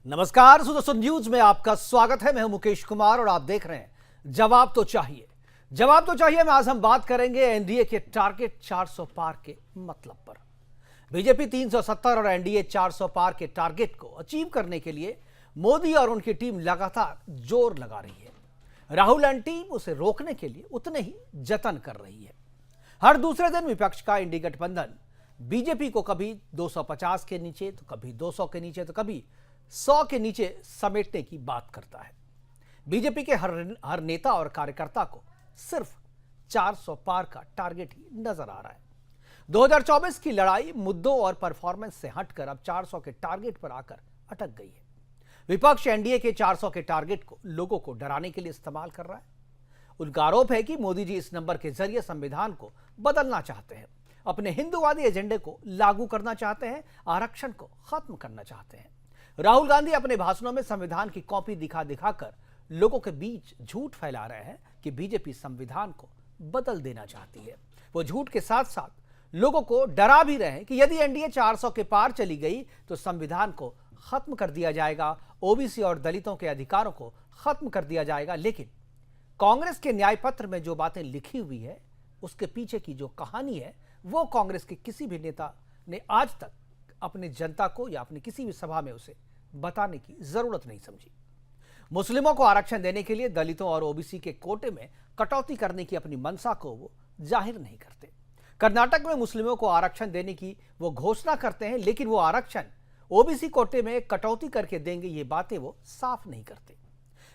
नमस्कार दोस्तों, न्यूज में आपका स्वागत है। मैं हूं मुकेश कुमार और आप देख रहे हैं जवाब तो चाहिए। जवाब तो चाहिए में आज हम बात करेंगे एनडीए के टारगेट 400 पार के मतलब पर। बीजेपी 370 और एनडीए 400 पार के टारगेट को अचीव करने के लिए मोदी और उनकी टीम लगातार जोर लगा रही है। राहुल एंड टीम उसे रोकने के लिए उतने ही जतन कर रही है। हर दूसरे दिन विपक्ष का इंडी गठबंधन बीजेपी को कभी 250 के नीचे तो कभी 200 के नीचे तो कभी 100 के नीचे समेटने की बात करता है। बीजेपी के हर नेता और कार्यकर्ता को सिर्फ 400 पार का टारगेट ही नजर आ रहा है। 2024 की लड़ाई मुद्दों और परफॉर्मेंस से हटकर अब 400 के टारगेट पर आकर अटक गई है। विपक्ष एनडीए के 400 के टारगेट को लोगों को डराने के लिए इस्तेमाल कर रहा है। उनका आरोप है कि मोदी जी इस नंबर के जरिए संविधान को बदलना चाहते हैं, अपने हिंदूवादी एजेंडे को लागू करना चाहते हैं, आरक्षण को खत्म करना चाहते हैं। राहुल गांधी अपने भाषणों में संविधान की कॉपी दिखा दिखाकर लोगों के बीच झूठ फैला रहे हैं कि बीजेपी संविधान को बदल देना चाहती है। वो झूठ के साथ साथ लोगों को डरा भी रहे हैं कि यदि एनडीए 400 के पार चली गई तो संविधान को खत्म कर दिया जाएगा, ओबीसी और दलितों के अधिकारों को खत्म कर दिया जाएगा। लेकिन कांग्रेस के न्याय पत्र में जो बातें लिखी हुई है, उसके पीछे की जो कहानी है, वो कांग्रेस के किसी भी नेता ने आज तक अपने जनता को या अपनी किसी भी सभा में उसे बताने की जरूरत नहीं समझी। मुस्लिमों को आरक्षण देने के लिए दलितों और ओबीसी के कोटे में कटौती करने की अपनी मंशा को वो जाहिर नहीं करते। कर्नाटक में मुस्लिमों को आरक्षण देने की वो घोषणा करते हैं, लेकिन वो आरक्षण ओबीसी कोटे में कटौती करके देंगे, ये बातें वो साफ नहीं करते।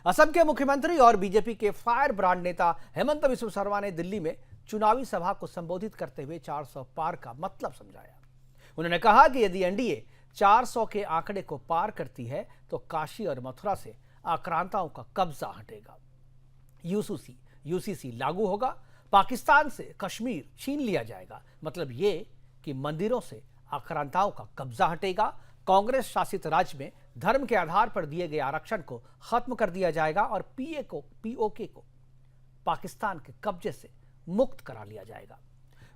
असम के मुख्यमंत्री और बीजेपी के फायर ब्रांड नेता हेमंत बिस्वा शर्मा ने दिल्ली में चुनावी सभा को संबोधित करते हुए 400 पार का मतलब समझाया। उन्होंने कहा कि यदि एनडीए 400 के आंकड़े को पार करती है तो काशी और मथुरा से आक्रांताओं का कब्जा हटेगा, यूसीसी लागू होगा, पाकिस्तान से कश्मीर छीन लिया जाएगा। मतलब ये कि मंदिरों से आक्रांताओं का कब्जा हटेगा, कांग्रेस शासित राज्य में धर्म के आधार पर दिए गए आरक्षण को खत्म कर दिया जाएगा और पीओके को पाकिस्तान के कब्जे से मुक्त करा लिया जाएगा।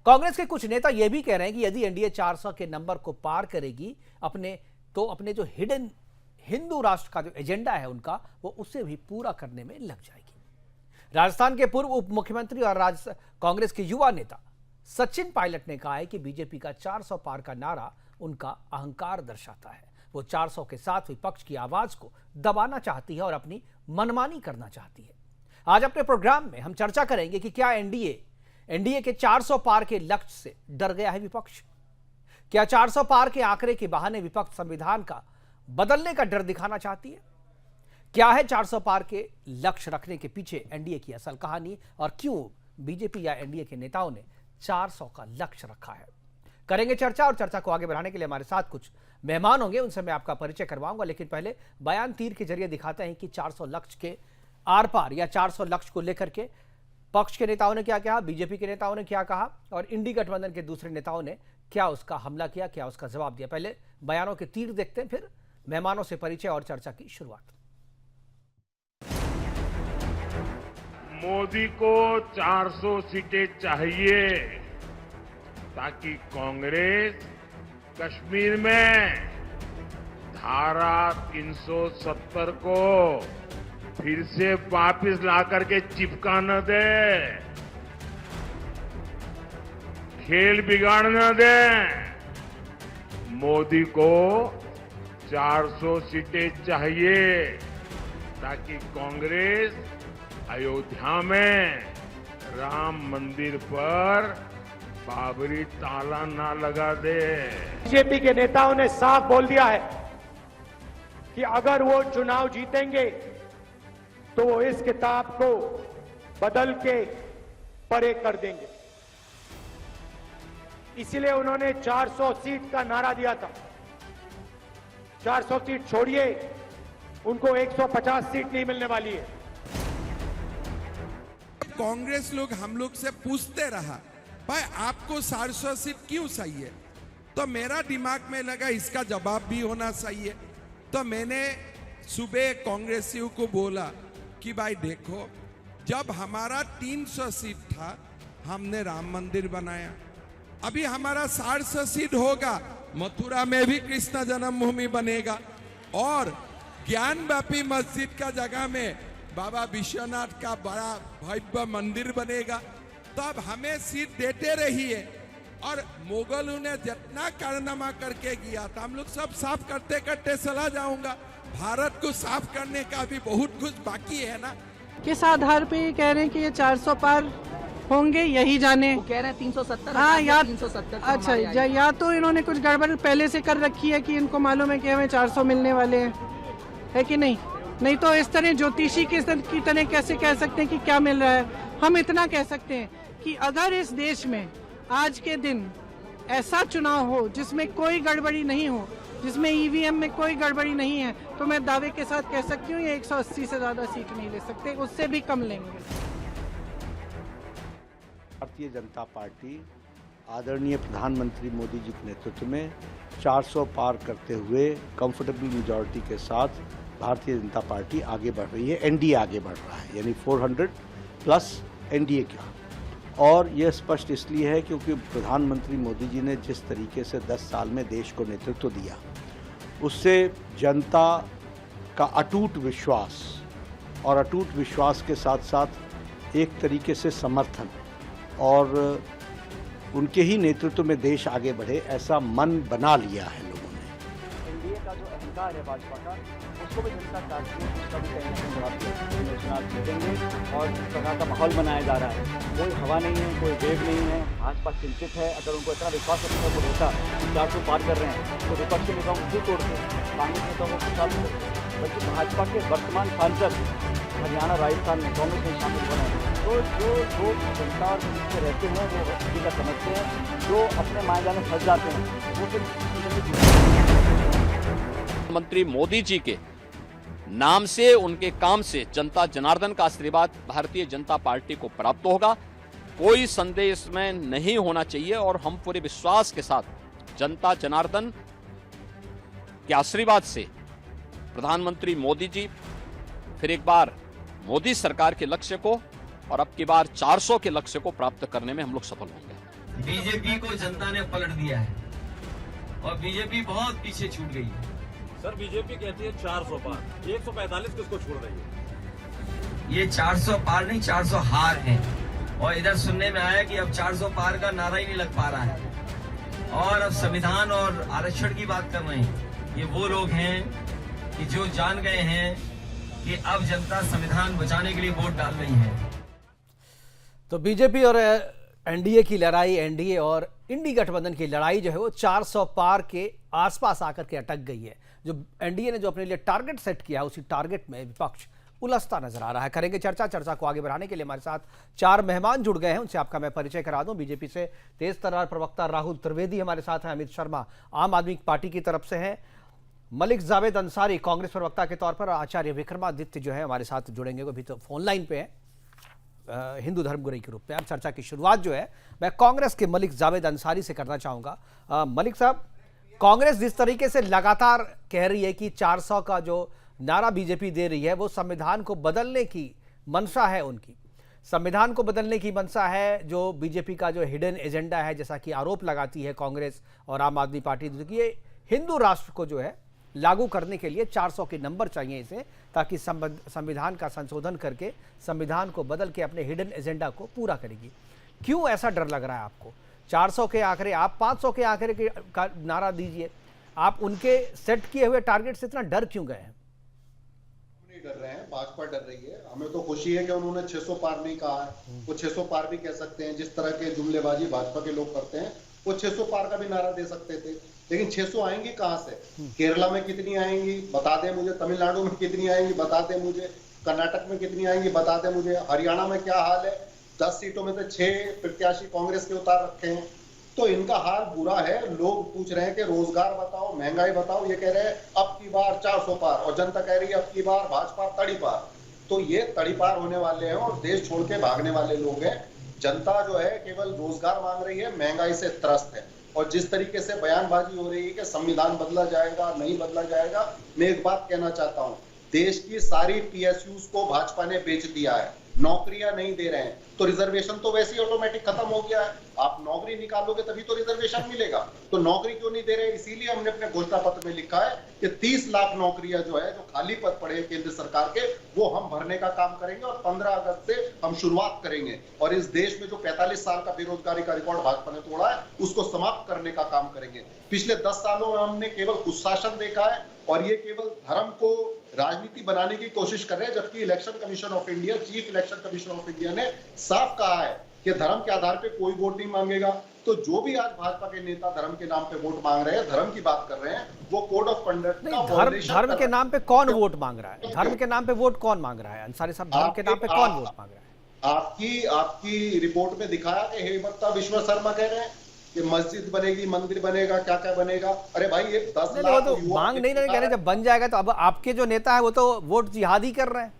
कांग्रेस के कुछ नेता यह भी कह रहे हैं कि यदि एनडीए 400 के नंबर को पार करेगी अपने जो हिडन हिंदू राष्ट्र का जो एजेंडा है उनका, वो उसे भी पूरा करने में लग जाएगी। राजस्थान के पूर्व उप मुख्यमंत्री और कांग्रेस के युवा नेता सचिन पायलट ने कहा है कि बीजेपी का 400 पार का नारा उनका अहंकार दर्शाता है। वो 400 के साथ विपक्ष की आवाज को दबाना चाहती है और अपनी मनमानी करना चाहती है। आज अपने प्रोग्राम में हम चर्चा करेंगे कि क्या एनडीए के 400 पार के लक्ष्य से डर गया है विपक्ष? क्या 400 पार के आंकड़े के बहाने विपक्ष संविधान का बदलने का डर दिखाना चाहती है? क्या है 400 पार के लक्ष्य रखने के पीछे एनडीए की असल कहानी और क्यों बीजेपी या एनडीए के नेताओं ने 400 का लक्ष्य रखा है? करेंगे चर्चा, और चर्चा को आगे बढ़ाने के लिए हमारे साथ कुछ मेहमान होंगे, उनसे मैं आपका परिचय करवाऊंगा। लेकिन पहले बयान तीर के जरिए दिखाते हैं कि 400 लक्ष्य के आर पार या 400 लक्ष्य को लेकर के पक्ष के नेताओं ने क्या कहा, बीजेपी के नेताओं ने क्या कहा और इंडी गठबंधन के दूसरे नेताओं ने क्या उसका हमला किया, क्या उसका जवाब दिया। पहले बयानों के तीर देखते हैं, फिर मेहमानों से परिचय और चर्चा की शुरुआत। मोदी को 400 सीटें चाहिए ताकि कांग्रेस कश्मीर में धारा 370 को फिर से वापस ला करके चिपका न दे, खेल बिगाड़ न दे। मोदी को 400 सीटें चाहिए ताकि कांग्रेस अयोध्या में राम मंदिर पर बाबरी ताला ना लगा दे। बीजेपी के नेताओं ने साफ बोल दिया है कि अगर वो चुनाव जीतेंगे तो वो इस किताब को बदल के परे कर देंगे। इसलिए उन्होंने 400 सीट का नारा दिया था। 400 सीट छोड़िए, उनको 150 सीट नहीं मिलने वाली है। कांग्रेस लोग हम लोग से पूछते रहा, भाई आपको 400 सीट क्यों चाहिए? तो मेरा दिमाग में लगा इसका जवाब भी होना चाहिए। तो मैंने सुबह कांग्रेसियों को बोला कि भाई देखो, जब हमारा 300 सीट था हमने राम मंदिर बनाया, अभी हमारा 400 सीट होगा, मथुरा में भी कृष्ण जन्मभूमि बनेगा और ज्ञान व्यापी मस्जिद का जगह में बाबा विश्वनाथ का बड़ा भव्य मंदिर बनेगा। तो अब हमें सीट देते रहिए। और मुगलों ने जितना कारनामा करके गया था, हम लोग सब साफ करते करते चला जाऊंगा। भारत को साफ करने का भी बहुत कुछ बाकी है ना। किस आधार पे ये कह रहे हैं कि ये 400 पार होंगे, यही जाने। वो कह रहे हैं 370। हाँ, या 370 अच्छा, या तो इन्होंने कुछ गड़बड़ पहले से कर रखी है कि इनको मालूम है कि हमें 400 मिलने वाले हैं, है कि नहीं? नहीं तो इस तरह ज्योतिषी की तरह कैसे कह सकते हैं कि क्या मिल रहा है। हम इतना कह सकते हैं कि अगर इस देश में आज के दिन ऐसा चुनाव हो जिसमें कोई गड़बड़ी नहीं हो, जिसमें ईवीएम में कोई गड़बड़ी नहीं है, तो मैं दावे के साथ कह सकती हूँ ये 180 से ज्यादा सीट नहीं ले सकते, उससे भी कम लेंगे। भारतीय जनता पार्टी आदरणीय प्रधानमंत्री मोदी जी के नेतृत्व में 400 पार करते हुए कंफर्टेबल मेजॉरिटी के साथ भारतीय जनता पार्टी आगे बढ़ रही है। एनडीए आगे बढ़ रहा है, यानी 400 प्लस एनडीए का। और यह स्पष्ट इसलिए है क्योंकि प्रधानमंत्री मोदी जी ने जिस तरीके से 10 साल में देश को नेतृत्व दिया, उससे जनता का अटूट विश्वास, और अटूट विश्वास के साथ साथ एक तरीके से समर्थन, और उनके ही नेतृत्व में देश आगे बढ़े ऐसा मन बना लिया है लोगों ने। एनडीए का जो अहंकार है भाजपा का, उसको भी जनता चाहती है, उसका भी कहीं ना कहीं जवाब चुनाव जीतेंगे। और जिस प्रकार का माहौल बनाया जा रहा है, कोई हवा नहीं है, कोई वेग नहीं है। भाजपा चिंतित है। अगर उनको इतना विश्वास अपने ऊपर होता 400 पार कर रहे हैं, तो विपक्षी नेताओं को क्यों तोड़ते, कांग्रेस नेताओं को खुशहाल करते। बल्कि भाजपा के वर्तमान सांसद हरियाणा, राजस्थान में कांग्रेस में शामिल हो रहे हैं। तो जो लोग जनता और में रहते हैं वो हकीकत का समझते हैं, जो अपने मायाजाल में फंस जाते हैं वो फिर प्रधानमंत्री मोदी जी के नाम से, उनके काम से जनता जनार्दन का आशीर्वाद भारतीय जनता पार्टी को प्राप्त होगा। कोई संदेह इसमें नहीं होना चाहिए। और हम पूरे विश्वास के साथ जनता जनार्दन के आशीर्वाद से प्रधानमंत्री मोदी जी फिर एक बार मोदी सरकार के लक्ष्य को, और अब की बार 400 के लक्ष्य को प्राप्त करने में हम लोग सफल होंगे। बीजेपी को जनता ने पलट दिया है और बीजेपी बहुत पीछे छूट गई है। सर, बीजेपी कहती है 400 पार, 145 किसको छोड़ रही है? ये 400 पार नहीं, 400 हार है। और इधर सुनने में आया कि अब 400 पार का नारा ही नहीं लग पा रहा है और अब संविधान और आरक्षण की बात कर रहे हैं। ये वो लोग हैं कि जो जान गए हैं कि अब जनता संविधान बचाने के लिए वोट डाल रही है। तो बीजेपी और एनडीए की लड़ाई, एनडीए और इंडी गठबंधन की लड़ाई जो है वो 400 पार के आसपास आकर के अटक गई है। जो एनडीए ने जो अपने लिए टारगेट सेट किया है, उसी टारगेट में विपक्ष उलझता नजर आ रहा है। करेंगे चर्चा को आगे बढ़ाने के लिए हमारे साथ 4 मेहमान जुड़ गए हैं, उनसे आपका मैं परिचय करा दूं। बीजेपी से तेज तर्रार प्रवक्ता राहुल त्रिवेदी हमारे साथ हैं, अमित शर्मा आम आदमी पार्टी की तरफ से हैं, मलिक जावेद अंसारी कांग्रेस प्रवक्ता के तौर पर, आचार्य विक्रमादित्य जो है हमारे साथ जुड़ेंगे, वो भी तो फोन लाइन पे है हिंदू धर्मगुरु के रूप में। अब चर्चा की शुरुआत जो है मैं कांग्रेस के मलिक जावेद अंसारी से करना चाहूंगा। मलिक साहब, कांग्रेस जिस तरीके से लगातार कह रही है कि 400 का जो नारा बीजेपी दे रही है वो संविधान को बदलने की मंशा है, उनकी संविधान को बदलने की मंशा है, जो बीजेपी का जो हिडन एजेंडा है, जैसा कि आरोप लगाती है कांग्रेस और आम आदमी पार्टी की, ये हिंदू राष्ट्र को जो है लागू करने के लिए 400 के नंबर चाहिए इसे, ताकि संविधान का संशोधन करके संविधान को बदल के अपने हिडन एजेंडा को पूरा करेगी। क्यों ऐसा डर लग रहा है आपको? 400 के आंकड़े, आप 500 के आंकड़े का नारा दीजिए, आप उनके सेट किए हुए टारगेट से इतना डर क्यों गए हैं? नहीं डर रहे हैं, भाजपा डर रही है। हमें तो खुशी है कि उन्होंने 600 पार नहीं कहा है, वो 600 पार भी कह सकते हैं। जिस तरह के जुमलेबाजी भाजपा के लोग करते हैं, वो 600 पार का भी नारा दे सकते थे, लेकिन 600 आएंगी कहां से? केरला में कितनी आएंगी बता दे मुझे, तमिलनाडु में कितनी आएंगी बता दे मुझे, कर्नाटक में कितनी आएंगी बता दे मुझे, हरियाणा में क्या हाल है? 10 सीटों में से 6 प्रत्याशी कांग्रेस के उतार रखे हैं। तो इनका हाल बुरा है। लोग पूछ रहे हैं कि रोजगार बताओ, महंगाई बताओ, ये कह रहे हैं अब की बार 400 पार, और जनता कह रही है अब की बार भाजपा तड़ी पार। तो ये तड़ी पार होने वाले हैं और देश छोड़ के भागने वाले लोग हैं। जनता जो है केवल रोजगार मांग रही है, महंगाई से त्रस्त है। और जिस तरीके से बयानबाजी हो रही है कि संविधान बदला जाएगा, नहीं बदला जाएगा, मैं एक बात कहना चाहता हूं, देश की सारी पीएसयूज को भाजपा ने बेच दिया है। नौकरियां नहीं दे रहे हैं, तो रिजर्वेशन तो वैसे ही ऑटोमेटिक खत्म हो गया है। आप नौकरी निकालोगे तभी तो रिजर्वेशन मिलेगा। तो नौकरी क्यों नहीं दे रहे? इसीलिए हमने अपने घोषणा पत्र में लिखा है कि 30 लाख नौकरियां जो है, जो खाली पद पड़े हैं केंद्र सरकार के, वो हम भरने का काम करेंगे और 15 अगस्त से हम शुरुआत करेंगे। और इस देश में जो 45 साल का बेरोजगारी का रिकॉर्ड भाजपा ने तोड़ा है, उसको समाप्त करने का काम करेंगे। पिछले 10 सालों में हमने केवल कुशासन देखा है और ये केवल धर्म को राजनीति बनाने की कोशिश कर रहे हैं, जबकि election commission of India, chief election commission of India ने साफ कहा है कि धर्म के आधार पे कोई वोट नहीं मांगेगा। तो जो भी आज भाजपा के नेता धर्म के नाम पे वोट मांग रहे हैं, धर्म की बात कर रहे हैं, वो कोड ऑफ कंडक्ट का धर्म के नाम पे कौन वोट मांग रहा है? धर्म के नाम पे वोट कौन मांग रहा है? अंसारी साहब, धर्म के नाम पे कौन वोट मांग रहा है? आपकी रिपोर्ट में दिखाया कि हेमंता विश्व शर्मा कह रहे हैं कि मस्जिद बनेगी, मंदिर बनेगा, क्या क्या बनेगा। अरे भाई, ये 10 लाख तो मांग नहीं कह रहे, जब बन जाएगा तो अब आपके जो नेता है वो तो वोट जिहाद ही कर रहे हैं।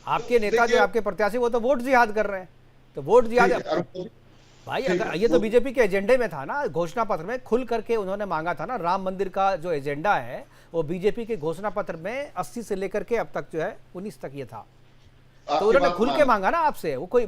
आपके नेता जो आपके प्रत्याशी वो तो वोट जिहाद कर रहे हैं। तो वोट जिहाद भाई, अगर ये तो बीजेपी के एजेंडे में था ना, घोषणा पत्र में खुल करके उन्होंने मांगा था ना। राम मंदिर का जो एजेंडा है वो बीजेपी के घोषणा पत्र में 80 से लेकर के अब तक जो है 19 तक ये था। तो उन्होंने खुल के मांगा ना आपसे। वो कोई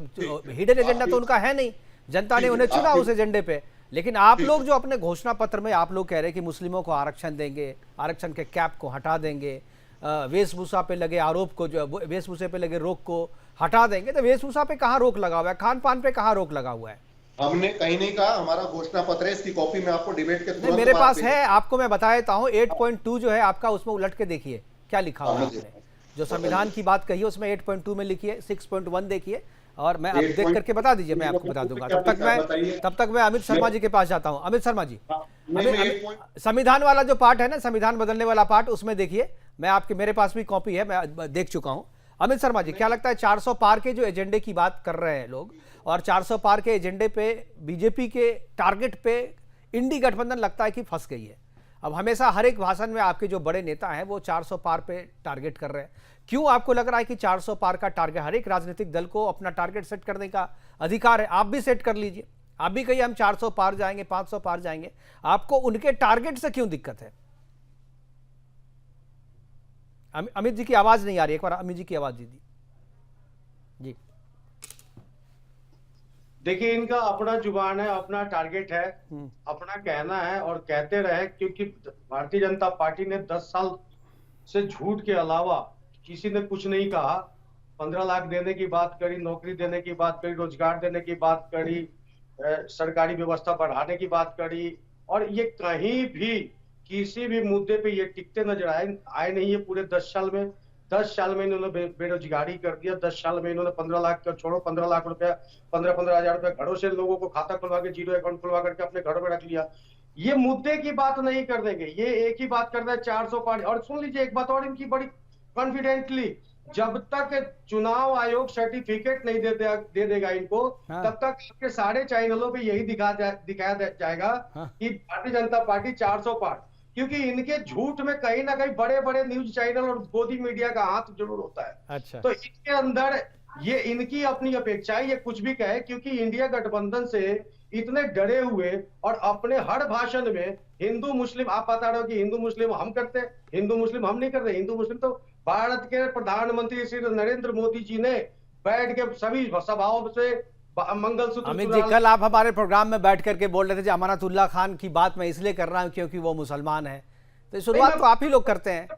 हिडन एजेंडा तो उनका है नहीं, जनता ने उन्हें चुना उस एजेंडे पे। लेकिन आप लोग जो अपने घोषणा पत्र में आप लोग कह रहे हैं कि मुस्लिमों को आरक्षण देंगे, आरक्षण के कैप को हटा देंगे, वेशभूषा पे लगे आरोप को, जो वेशभूषा पे लगे रोक को हटा देंगे, तो वेशभूषा पे कहाँ रोक लगा हुआ है? खान पान पे कहाँ रोक लगा हुआ है? हमने कहीं नहीं कहा। हमारा घोषणा पत्र है, इसकी कॉपी में आपको डिबेट के तुरंत मेरे पास है, आपको मैं बता देता हूँ। 8.2 जो है आपका, उसमें उलट के देखिए क्या लिखा हुआ है आपने। जो संविधान की बात कही है उसमें 8.2 में लिखिए, 6.1 देखिए, और मैं अब देख करके बता दीजिए, मैं आपको बता दूंगा। तब तक मैं अमित शर्मा जी के पास जाता हूं। अमित शर्मा जी, संविधान वाला जो पार्ट है ना, संविधान बदलने वाला पार्ट, उसमें देखिए, मैं आपके, मेरे पास भी कॉपी है, मैं देख चुका हूं। अमित शर्मा जी, क्या लगता है 400 पार के जो एजेंडे की बात कर रहे हैं लोग, और 400 पार के एजेंडे पे बीजेपी के टारगेट पे इंडी गठबंधन लगता है कि फंस गई है? अब हमेशा हर एक भाषण में आपके जो बड़े नेता हैं वो 400 पार पे टारगेट कर रहे हैं। क्यों आपको लग रहा है कि 400 पार का टारगेट, हर एक राजनीतिक दल को अपना टारगेट सेट करने का अधिकार है? आप भी सेट कर लीजिए, आप भी कहिए हम 400 पार जाएंगे, 500 पार जाएंगे। आपको उनके टारगेट से क्यों दिक्कत है? अमित जी की आवाज नहीं आ रही, एक बार अमित जी की आवाज दीजिए जी। देखिए, इनका अपना जुबान है, अपना टारगेट है, अपना कहना है और कहते रहे, क्योंकि भारतीय जनता पार्टी ने 10 साल से झूठ के अलावा किसी ने कुछ नहीं कहा। 15 लाख देने की बात करी, नौकरी देने की बात करी, रोजगार देने की बात करी, सरकारी व्यवस्था बढ़ाने की बात करी, और ये कहीं भी किसी भी मुद्दे पे ये टिकते नजर आए नहीं है। पूरे 10 साल में 10 साल में इन्होंने बेरोजगारी कर दिया। 10 साल में इन्होंने 15 लाख का छोड़ो, 15 लाख रुपया, 15 हजार रुपया घरों से लोगों को खाता खुलवा के, जीरो अकाउंट खुलवा करके अपने घरों में रख लिया। ये मुद्दे की बात नहीं कर देंगे, ये एक ही बात करता है 400 पार। और सुन लीजिए एक बात और इनकी बड़ी कॉन्फिडेंटली, जब तक चुनाव आयोग सर्टिफिकेट नहीं दे देगा इनको, तब तक आपके सारे चैनलों पे यही दिखाया जाएगा कि भारतीय जनता पार्टी 400 पार। क्योंकि इनके झूठ में कहीं ना कहीं बड़े बड़े न्यूज चैनल और गोदी मीडिया का हाथ जरूर होता है। अच्छा। तो इसके अंदर ये इनकी अपनी अपेक्षा है, ये कुछ भी कहे, क्योंकि इंडिया गठबंधन से इतने डरे हुए और अपने हर भाषण में हिंदू मुस्लिम, आप बता रहे हो कि हिंदू मुस्लिम हम करते हैं, हिंदू मुस्लिम हम नहीं करते। हिंदू मुस्लिम तो भारत के प्रधानमंत्री श्री नरेंद्र मोदी जी ने बैठ के सभी सभाओं से मंगलसूत्र। अमित जी, कल आप हमारे प्रोग्राम में बैठ करके बोल रहे थे अमानतुल्लाह खान की बात मैं इसलिए कर रहा हूं क्योंकि वो मुसलमान है। तो शुरुआत तो आप ही लोग करते हैं।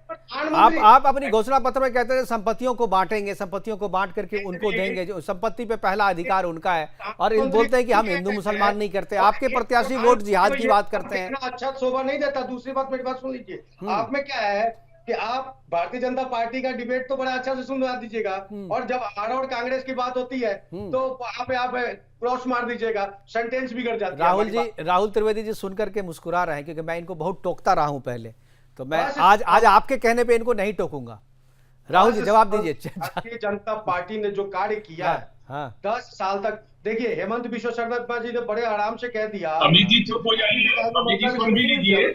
आप अपनी घोषणा पत्र में कहते हैं संपत्तियों को बांटेंगे, संपत्तियों को बांट करके उनको देंगे, जो संपत्ति पे पहला अधिकार उनका है, और बोलते हैं कि हम हिंदू मुसलमान नहीं करते। आपके प्रत्याशी वोट जिहाद की बात करते हैं। अच्छा शोभा नहीं देता। दूसरी बात, मेरी बात सुन लीजिए, आप में क्या है कि आप भारतीय जनता पार्टी का डिबेट तो बड़ा अच्छा से सुनवा दीजिएगा, और जब हमारा और कांग्रेस की बात होती है तो आप क्रॉस मार दीजिएगा, सेंटेंस बिगड़ जाता है। राहुल त्रिवेदी जी सुन करके मुस्कुरा रहे हैं, क्योंकि मैं इनको बहुत टोकता रहा हूं पहले, तो मैं आज आपके कहने पे इनको नहीं टोकूंगा। राहुल जी जवाब दीजिए। भारतीय जनता पार्टी ने जो कार्य किया है 10 साल तक, देखिए हेमंत बिश्व शर्मा जी ने बड़े आराम से कह दिया। अमित जी चुप हो जाइए, अमित जी सुन भी लीजिए,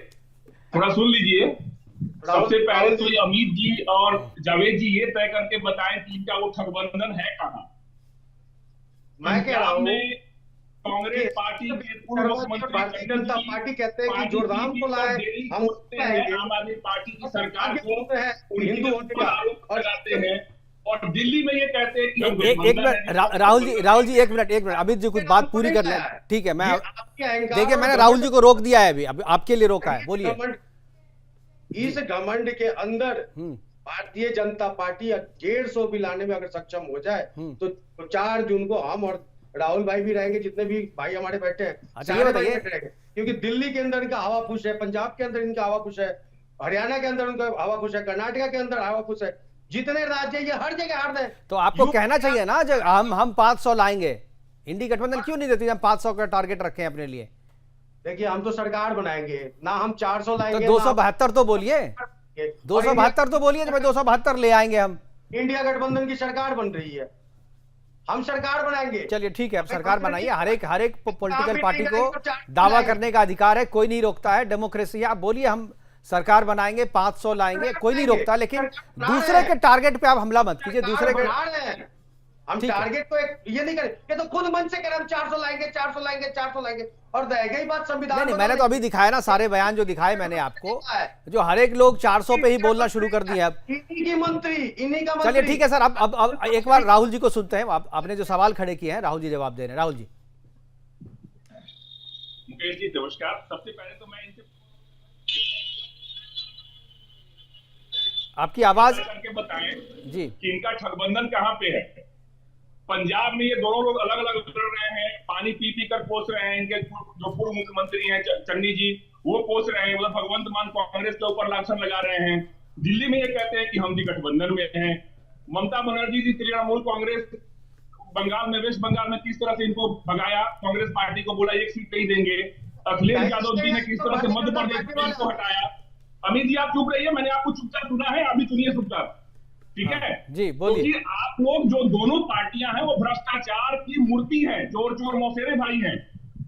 थोड़ा सुन लीजिए। सबसे पहले तो अमित जी और जावेद जी ये तय करके बताएं कि इनका वो गठबंधन है कहाँ। मैं कह रहा हूँ कांग्रेस पार्टी के पूर्व मुख्यमंत्री भारतीय जनता पार्टी कहते हैं कि जो राम को लाए हम आम आदमी पार्टी की सरकार को हिंदू आरोप लगाते हैं और दिल्ली में ये कहते हैं कि हम एक मिनट राहुल जी एक मिनट अमित जी कुछ बात पूरी कर लें। ठीक है, मैं देखिए मैंने राहुल जी को रोक दिया है, अभी आपके लिए रोका है, बोलिए। इस घमंड के अंदर भारतीय जनता पार्टी 150 भी लाने में अगर सक्षम हो जाए तो 4 जून को हम और राहुल भाई भी रहेंगे, जितने भी भाई हमारे बैठे हैं सारे रहेंगे, क्योंकि दिल्ली के अंदर इनका हवा खुश है, पंजाब के अंदर इनका हवा खुश है, हरियाणा के अंदर उनका हवा खुश है, कर्नाटक के अंदर हवा खुश है, जितने राज्य ये हर जगह हार रहे हैं। तो आपको कहना चाहिए ना, जब हम 500 लाएंगे, इंडी गठबंधन क्यों नहीं देती? हम 500 का टारगेट रखे हैं अपने लिए। देखिए हम तो सरकार बनाएंगे ना, हम 400 लाएंगे तो 272 तो बोलिए, 272 तो बोलिए, जब 272 ले आएंगे हम। इंडिया गठबंधन की सरकार बन रही है, हम सरकार बनाएंगे। चलिए ठीक है, अब सरकार बनाइए। हर एक पॉलिटिकल पार्टी को दावा करने का अधिकार है, कोई नहीं रोकता है, डेमोक्रेसी है। आप बोलिए हम सरकार बनाएंगे, 500 लाएंगे, कोई नहीं रोकता, लेकिन दूसरे के टारगेट पे आप हमला मत कीजिए। दूसरे के हम टारगेट को ये नहीं करें, ये तो खुद मन से करें हम 400 लाएंगे 400 लाएंगे 400 लांगे, और रहेगा ही बात संविधान। नहीं, मैंने तो अभी दिखाया ना, सारे बयान जो दिखाए मैंने आपको, जो हर एक लोग 400 पे ही बोलना शुरू कर दिए अब। इन्हीं का मंत्री। चलिए ठीक है सर, अब एक बार राहुल जी को सुनते हैं। आपने जो सवाल खड़े किए हैं राहुल जी जवाब दे रहे हैं। राहुल जी। मुकेश जी नमस्कार। सबसे पहले तो मैं इनसे आपकी आवाज करके बताएं जी कि इनका ठगबंधन कहाँ पे है। पंजाब में ये दोनों लोग अलग अलग उतर रहे हैं, पानी पी पी कर पोस रहे हैं। इनके जो पूर्व मुख्यमंत्री हैं चन्नी जी, वो पोस रहे हैं, मतलब भगवंत मान कांग्रेस के ऊपर लांछन लगा रहे हैं। दिल्ली में ये कहते हैं कि हम भी गठबंधन में हैं। ममता बनर्जी जी तृणमूल कांग्रेस बंगाल में, वेस्ट बंगाल में किस तरह से इनको भगाया, कांग्रेस पार्टी को बोला 1 सीट नहीं देंगे। अखिलेश यादव जी ने किस तरह से मध्य प्रदेश में इनको हटाया। अमित जी आप चुप रहिए, मैंने आपको चुपचाप सुना है, अभी सुनिए चुपचाप, ठीक है जी बोलिए। क्योंकि आप लोग जो दोनों पार्टियां हैं वो भ्रष्टाचार की मूर्ति है, चोर चोर मौसेरे भाई हैं,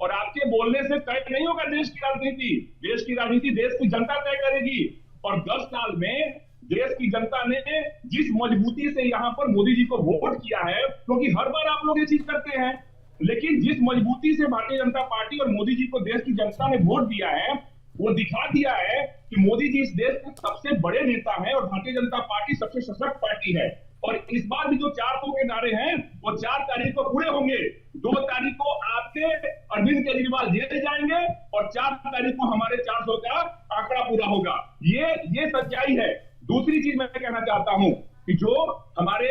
और आपके बोलने से तय नहीं होगा देश की राजनीति। देश की राजनीति देश की जनता तय करेगी। और 10 साल में देश की जनता ने जिस मजबूती से यहाँ पर मोदी जी को वोट किया है, क्योंकि हर बार आप लोग ये चीज करते हैं, लेकिन जिस मजबूती से भारतीय जनता पार्टी और मोदी जी को देश की जनता ने वोट दिया है, वो दिखा दिया है कि मोदी जी इस देश के सबसे बड़े नेता हैं और भारतीय जनता पार्टी सबसे सशक्त पार्टी है। और इस बार भी जो 400 के नारे हैं वो 4 तारीख को पूरे होंगे। 2 तारीख को आपके अरविंद केजरीवाल जेल जाएंगे और 4 तारीख को हमारे 400 का आंकड़ा पूरा होगा। ये सच्चाई है। दूसरी चीज मैं कहना चाहता हूं कि जो हमारे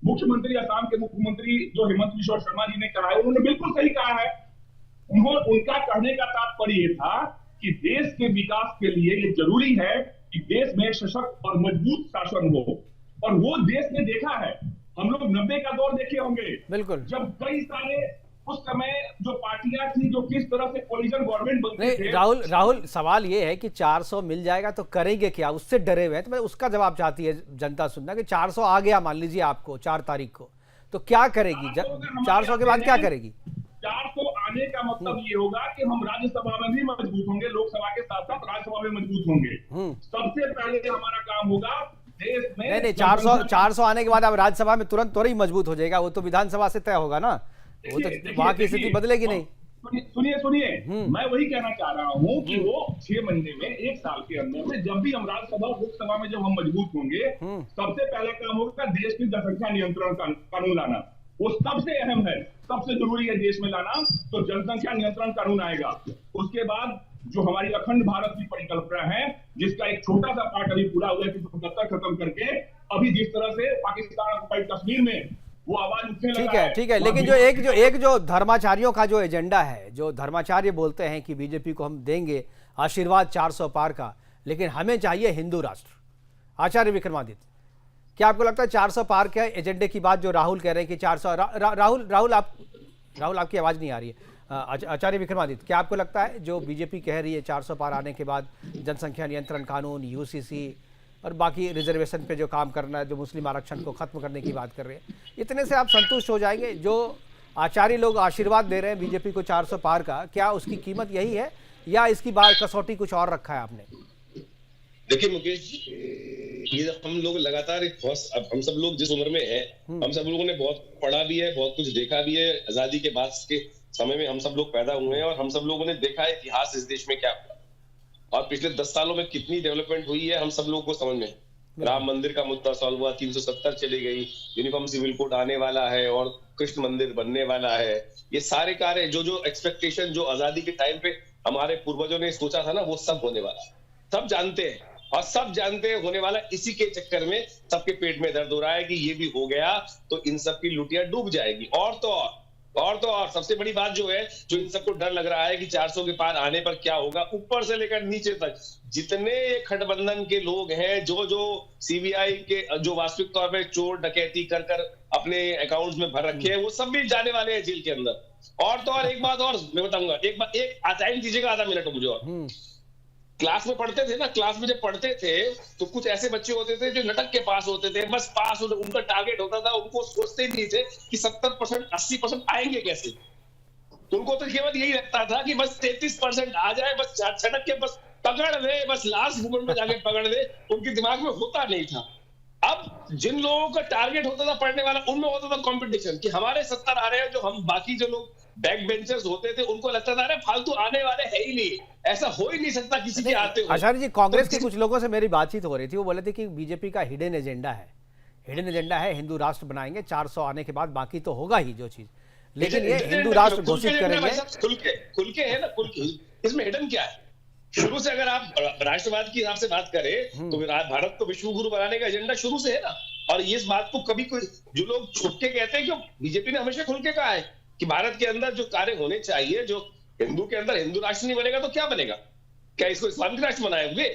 मुख्यमंत्री, असम के मुख्यमंत्री जो हेमंत बिश्वा शर्मा जी ने कहा है, उन्होंने बिल्कुल सही कहा है। उनका कहने का तात्पर्य ये था कि देश के विकास के लिए ये जरूरी है कि देश में सशक्त और मजबूत शासन हो, और वो देश ने देखा है। हम लोग 90 का दौर देखे होंगे, बिल्कुल, जब कई सारे उस समय जो पार्टियां थी जो किस तरह से कोलिशन गवर्नमेंट बनते थे। राहुल सवाल ये है कि 400 मिल जाएगा तो करेंगे क्या, उससे डरे हुए हैं। तो मैं उसका जवाब चाहती है जनता सुनना कि 400 आ गया मान लीजिए आपको 4 तारीख को, तो क्या करेगी? 400 के बाद क्या करेगी? 400 आने का मतलब ये होगा कि हम राज्यसभा में भी मजबूत होंगे, लोकसभा के साथ साथ राज्यसभा में मजबूत होंगे। सबसे पहले हमारा काम होगा देश में नहीं 400 आने के बाद अब राज्यसभा में तुरंत ही मजबूत हो जाएगा, वो तो विधानसभा से तय होगा ना, वो तो वहां की स्थिति बदलेगी नहीं। सुनिए मैं वही कहना चाह रहा हूँ कि वो 6 महीने में, 1 साल के अंदर में जब भी हम राज्यसभा लोकसभा में जब हम मजबूत होंगे, सबसे पहला काम होगा देश की जनसंख्या नियंत्रण कानून लाना। वो सबसे अहम है, सबसे जरूरी है देश में लाना। तो जनसंख्या नियंत्रण कानून आएगा। उसके बाद जो हमारी अखंड भारत की परिकल्पना है, जिसका एक छोटा सा पार्ट अभी पूरा हुआ है, 77 खत्म करके अभी जिस तरह से पाकिस्तान ऑक्युपाइड कश्मीर में वो आवाज उठने लगा है। ठीक है, लेकिन जो धर्माचार्यों का जो एजेंडा है, जो धर्माचार्य बोलते हैं कि बीजेपी को हम देंगे आशीर्वाद 400 पार का, लेकिन हमें चाहिए हिंदू राष्ट्र। आचार्य विक्रमादित्य, क्या आपको लगता है 400 पार के एजेंडे की बात जो राहुल कह रहे हैं कि 400 राहुल आपकी आवाज नहीं आ रही है। आचार्य विक्रमादित्य, क्या आपको लगता है जो बीजेपी कह रही है 400 पार आने के बाद जनसंख्या नियंत्रण कानून, यूसीसी और बाकी रिजर्वेशन पे जो काम करना है, जो मुस्लिम आरक्षण को खत्म करने की बात कर रहे हैं, इतने से आप संतुष्ट हो जाएंगे? जो आचार्य लोग आशीर्वाद दे रहे हैं बीजेपी को 400 पार का, क्या उसकी कीमत यही है या इसकी बात कसौटी कुछ और रखा है आपने? देखिए मुकेश जी, ये हम लोग लगातार अब हम सब लोग जिस उम्र में हैं, हम सब लोगों ने बहुत पढ़ा भी है, बहुत कुछ देखा भी है। आजादी के बाद के समय में हम सब लोग पैदा हुए हैं और हम सब लोगों ने देखा है इतिहास इस देश में क्या हुआ और पिछले 10 सालों में कितनी डेवलपमेंट हुई है, हम सब लोगों को समझ में। राम मंदिर का मुद्दा सॉल्व हुआ, 370 चली गई, यूनिफॉर्म सिविल कोड आने वाला है और कृष्ण मंदिर बनने वाला है। ये सारे कार्य जो एक्सपेक्टेशन जो आजादी के टाइम पे हमारे पूर्वजों ने सोचा था ना, वो सब होने वाला है। सब जानते हैं और सब जानते हैं होने वाला। इसी के चक्कर में सबके पेट में दर्द हो रहा है कि ये भी हो गया तो इन सब की लुटिया डूब जाएगी। और तो और सबसे बड़ी बात जो है, जो इन सबको डर लग रहा है कि 400 के पार आने पर क्या होगा, ऊपर से लेकर नीचे तक जितने गठबंधन के लोग हैं, जो सीबीआई के जो वास्तविक तौर पे चोर डकैती कर अपने अकाउंट्स में भर रखे हैं, वो सब भी जाने वाले हैं जेल के अंदर। और तो और एक बात और मैं बताऊंगा, एक टाइम दीजिएगा, आधा मिनट मुझे। और क्लास में पढ़ते थे ना, क्लास में जब पढ़ते थे तो कुछ ऐसे बच्चे होते थे जो लटक के पास होते थे, बस पास उनका टारगेट होता था। उनको सोचते नहीं थे कि 70% 80% आएंगे कैसे। उनको तो केवल यही लगता था कि बस 33% आ जाए, बस छटक के बस पकड़ दे, बस लास्ट मोमेंट में जाके पकड़ दे। उनके दिमाग में होता नहीं था। अब जिन लोगों का टारगेट होता था पढ़ने वाला, उनमें होता था कंपटीशन कि हमारे 70 आ रहे हैं। जो हम बाकी जो लोग बैक बेंचर्स होते थे उनको लगता था फालतू आने वाले है ही नहीं, ऐसा हो ही नहीं सकता किसी के आते हुए। आचार्य जी, कांग्रेस के कुछ लोगों से मेरी बातचीत हो रही थी, वो बोले थे कि बीजेपी का हिडन एजेंडा है, हिंदू राष्ट्र बनाएंगे 400 आने के बाद, बाकी तो होगा ही जो चीज, लेकिन ये हिंदू राष्ट्र घोषित करेंगे। खुल के है ना, इसमें हिडन क्या है? शुरू से अगर आप राष्ट्रवाद की हिसाब से बात करें तो भारत को विश्व गुरु बनाने का एजेंडा शुरू से है ना। और इस बात को कभी कोई जो लोग छुप के कहते हैं, क्यों बीजेपी ने हमेशा खुल के कहा है कि भारत के अंदर जो कार्य होने चाहिए, जो हिंदू के अंदर हिंदू राष्ट्र नहीं बनेगा तो क्या बनेगा? क्या इसको इस्लामिक राष्ट्र बनाएंगे?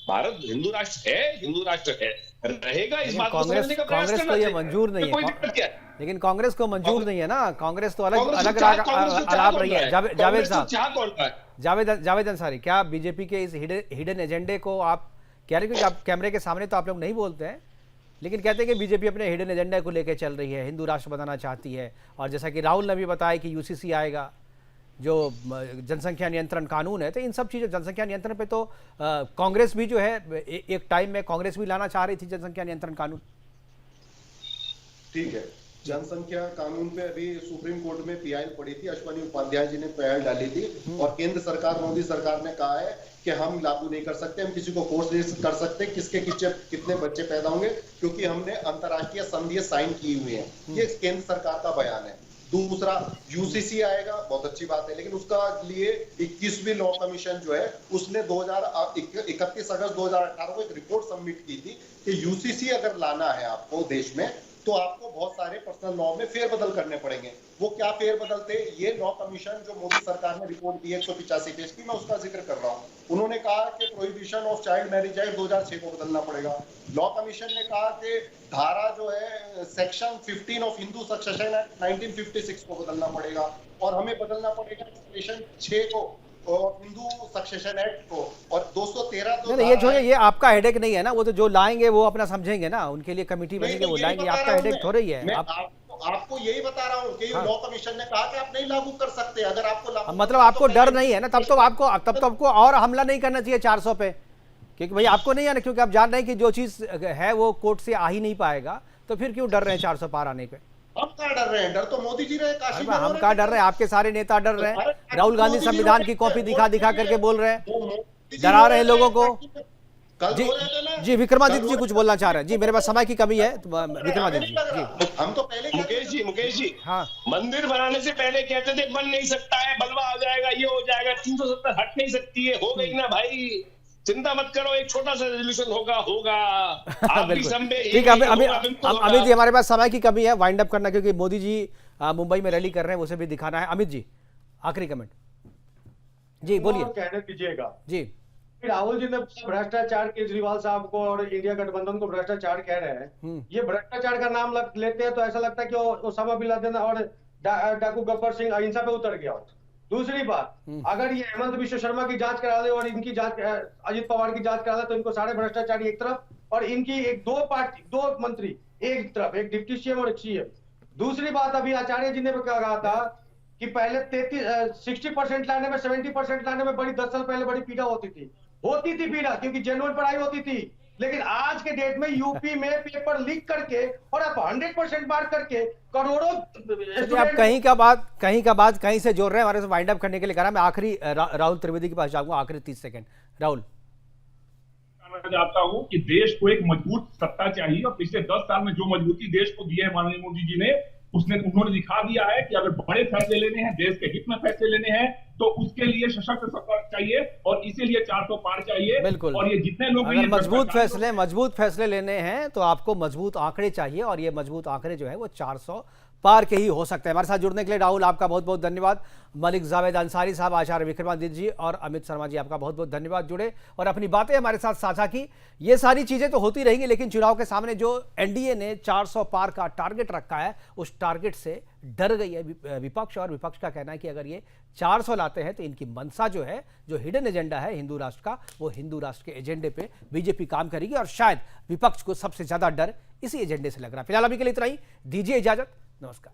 भारत हिंदू राष्ट्र है रहेगा। इस बात को समझने का प्रयास करना चाहिए। कांग्रेस को ये मंजूर नहीं कोई है, दिक्कत क्या है? लेकिन कांग्रेस को मंजूर नहीं है ना। कांग्रेस तो अलग आलाप रही है। जावेद साहब, जावेद अंसारी, क्या बीजेपी के इस हिडन एजेंडे को आप कह रहे हैं, क्योंकि आप कैमरे के सामने तो आप लोग नहीं बोलते हैं, लेकिन कहते हैं कि बीजेपी अपने हिडन एजेंडा को लेकर चल रही है, हिंदू राष्ट्र बनाना चाहती है। और जैसा कि राहुल ने भी बताया कि यूसीसी आएगा, जो जनसंख्या नियंत्रण कानून है, तो इन सब चीज़ों जनसंख्या नियंत्रण पे तो कांग्रेस भी जो है एक टाइम में कांग्रेस भी लाना चाह रही थी जनसंख्या नियंत्रण कानून। ठीक है, जनसंख्या कानून पे अभी सुप्रीम कोर्ट में पीआईएल पड़ी थी, अश्वनी उपाध्याय जी ने पीआईएल डाली थी और केंद्र सरकार, मोदी सरकार ने कहा है कि हम लागू नहीं कर सकते, हम किसी को फोर्स नहीं कर सकते किसके कितने बच्चे पैदा होंगे, क्योंकि हमने अंतर्राष्ट्रीय संधि साइन की हुई है। ये केंद्र सरकार का बयान है। दूसरा, यूसीसी आएगा, बहुत अच्छी बात है, लेकिन उसका लिए 21वीं लॉ कमीशन जो है उसने 31 अगस्त 2018 को एक रिपोर्ट सबमिट की थी कि यूसीसी अगर लाना है आपको देश में तो आपको बहुत सारे पर्सनल लॉ में फेरबदल करने पड़ेंगे। वो क्या फेरबदल थे? ये लॉ कमीशन जो मोदी सरकार ने रिपोर्ट दी 185 पेज की, मैं उसका जिक्र कर रहा हूँ। उन्होंने कहा कि prohibition of child marriage act 2006 को बदलना पड़ेगा। लॉ कमीशन ने कहा कि धारा जो है section 15 of Hindu succession act 1956 को बदलना पड़ेगा और हमें बदलना पड़ेगा सेक्शन 6 को और हिंदू सक्सेशन एक्ट को और 213। ये जो है ये आपका हेडेक नहीं है ना, वो तो जो लाएंगे वो अपना समझेंगे ना, उनके लिए कमेटी बनेगी, वो लाएंगे, आपका हेडेक थोड़ा ही है। आपको यही बता रहा हूँ कि लॉ कमीशन ने कहा कि आप नहीं लागू कर सकते। अगर आपको मतलब आपको डर नहीं है ना, तब तो आपको और हमला नहीं करना चाहिए 400 पे, क्योंकि भाई आपको नहीं है ना, क्योंकि आप जान रहे हैं कि जो चीज है वो कोर्ट से आ ही नहीं पाएगा, तो फिर क्यों डर रहे हैं 400 पार आने पे? हम कहाँ डर रहे हैं? डर तो मोदी जी रहे, काशी में हम कहाँ डर रहे हैं? आपके सारे नेता डर रहे हैं। राहुल गांधी संविधान की कॉपी दिखा करके बोल रहे हैं, डरा रहे हैं लोगों को। जी विक्रमादित्य जी कुछ बोलना चाह रहे हैं। जी मेरे पास समय की कमी है, विक्रमादित्य जी। हम तो पहले मुकेश जी हाँ, मंदिर बनाने से पहले कहते थे बन नहीं सकता है, बलवा आ जाएगा, ये हो जाएगा, 370 हट नहीं सकती है, हो गई ना भाई, चिंता मत करो, एक छोटा सा रेजोल्यूशन होगा। ठीक है, अमित जी हमारे पास समय की कमी है, वाइंड अप करना, क्योंकि मोदी जी मुंबई में रैली कर रहे हैं, उसे भी दिखाना है। अमित जी आखिरी कमेंट जी बोलिए। कहने दीजिएगा जी। राहुल जी ने भ्रष्टाचार केजरीवाल साहब को और इंडिया गठबंधन को भ्रष्टाचार कह रहे हैं। ये भ्रष्टाचार का नाम लेते हैं तो ऐसा लगता है कि ओसामा बिन लादेन और डाकू गब्बर सिंह अहिंसा पे उतर गया हो। दूसरी बात, अगर ये हेमंत विश्व शर्मा की जांच करा दे और इनकी जांच अजित पवार की जांच करा दे तो इनको सारे भ्रष्टाचारी एक तरफ और इनकी दो मंत्री एक तरफ, एक डिप्टी सीएम और एक सीएम। दूसरी बात, अभी आचार्य जी ने कहा था कि पहले 60% लाने में 70% लाने में बड़ी 10 साल पहले बड़ी पीड़ा होती थी पीड़ा, क्योंकि जेन्युइन पढ़ाई होती थी। लेकिन आज के डेट में यूपी में पेपर लीक करके और आप 100% मार्क करके करोड़ों आप कहीं का बात कहीं से जोड़ रहे हैं, हमारे से वाइंड अप करने के लिए कह रहा मैं आखिरी राहुल त्रिवेदी के पास जाऊंगा, आखिरी 30 सेकंड। राहुल, मैं चाहता हूं कि देश को एक मजबूत सत्ता चाहिए, और पिछले 10 साल में जो मजबूती देश को दी है माननीय मोदी जी ने, उन्होंने दिखा दिया है कि अगर बड़े फैसले लेने हैं, देश के हित में फैसले लेने हैं, तो उसके लिए सशक्त सरकार चाहिए, और इसीलिए 400 पार चाहिए। बिल्कुल। और ये जितने लोग अगर मजबूत फैसले लेने हैं तो आपको मजबूत आंकड़े चाहिए, और ये मजबूत आंकड़े जो है वो 400 पार के ही हो सकते हैं। हमारे साथ जुड़ने के लिए राहुल आपका बहुत बहुत धन्यवाद। मलिक जावेद अंसारी साहब, आचार्य विक्रमादित्य जी और अमित शर्मा जी, आपका बहुत बहुत धन्यवाद, जुड़े और अपनी बातें हमारे साथ साझा की। ये सारी चीजें तो होती रहेंगी, लेकिन चुनाव के सामने जो एनडीए ने 400 पार का टारगेट रखा है, उस टारगेट से डर गई है विपक्ष, और विपक्ष का कहना है कि अगर ये 400 लाते हैं तो इनकी मंशा जो है, जो हिडन एजेंडा है हिंदू राष्ट्र का, वो हिंदू राष्ट्र के एजेंडे पे बीजेपी काम करेगी, और शायद विपक्ष को सबसे ज्यादा डर इसी एजेंडे से लग रहा है। फिलहाल अभी के लिए इतना ही, दीजिए इजाजत, नमस्कार।